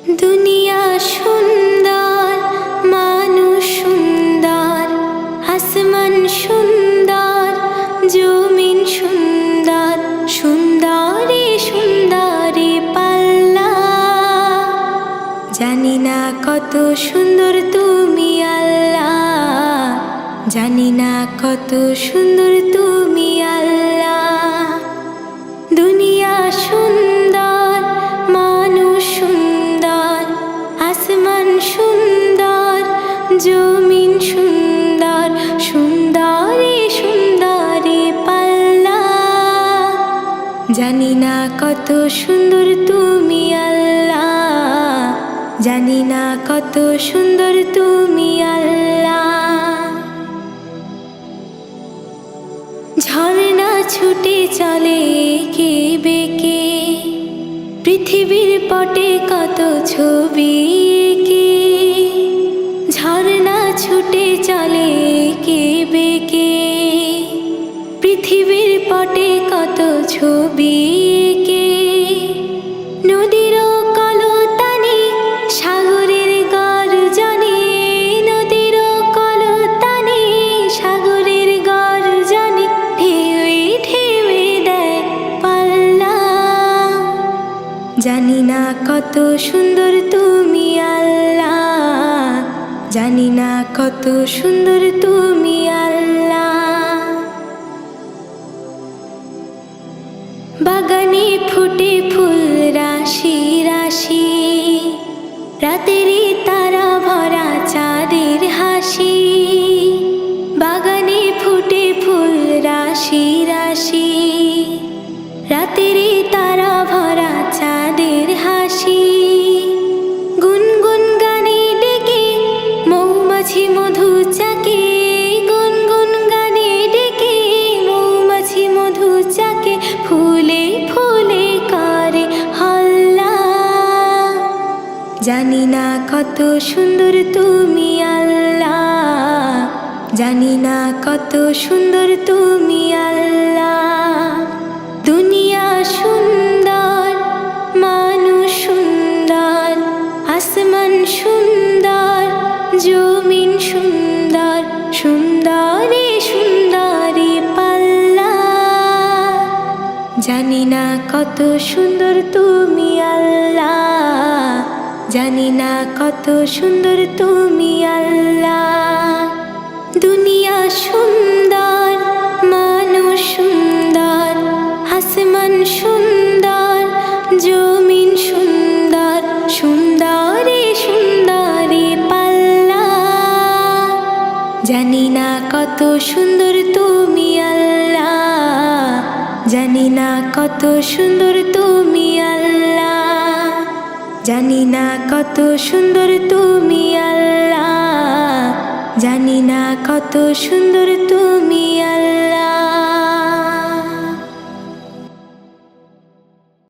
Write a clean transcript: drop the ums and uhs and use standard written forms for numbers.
দুনিয়া সুন্দর, মানুষ সুন্দর, আসমান সুন্দর, জমিন সুন্দর, সুন্দরী সুন্দরী পাল্লা। জানি না কত সুন্দর তুমি আল্লাহ, জানি না কত সুন্দর তুমি আল্লাহ। দুনিয়া সুন্দর, মানুষ সুন্দর, আসমান সুন্দর, জমিন সুন্দর, সুন্দরী সুন্দরী পাল্লা। জানি না কত সুন্দর তুমি আল্লাহ, জানি না কত সুন্দর তুমি আল্লাহ। ঝর্ণা ছুটে চলে এঁকে বেঁকে, পৃথিবীর পটে কত ছবি এঁকে। ঝর্ণা ছুটে চলে এঁকে বেঁকে, পৃথিবীর পটে কত ছবি এঁকে। নদীর কলতানে সাগরের গর্জনে, নদীর কলতানে সাগরের গর্জনে, ঢেউয়ে ঢেউয়ে দেয় পাল্লা। জানি না কত সুন্দর তুমি আল্লাহ, জানি না কত সুন্দর তুমি আল্লাহ। বাগানে ফুটে ফুল রাশি রাশি, রাতেরই তারা ভরা চাঁদের হাসি। বাগানে ফুটে ফুল রাশি রাশি, রাতেরই তারা ভরা চাঁদের হাসি। গুনগুন গানে ডেকে মৌমাছি মধু চাকে, গুনগুন গানে ডেকে মৌমাছি মধু চাকে। ফুলে ফুলে করে হল্লা। জানি না কত সুন্দর তুমি আল্লাহ, জানি না কত সুন্দর তুমি আল্লাহ। দুনিয়া সুন্দর, মানুষ সুন্দর, আসমান সুন্দর, জমিন সুন্দর, সুন্দরী সুন্দরী পাল্লা। জানি না কত সুন্দর তুমি আল্লাহ, জানি না কত সুন্দর তুমি আল্লাহ। দুনিয়া সুন্দর, মানুষ সুন্দর, আসমান সুন্দর, জমিন সুন্দর, সুন্দরী সুন্দরী পাল্লা। জানি না কত সুন্দর তুমি আল্লাহ, জানি না কত সুন্দর তুমি আল্লাহ। জানি না কত সুন্দর তুমি আল্লাহ, জানি না কত সুন্দর তুমি আল্লাহ।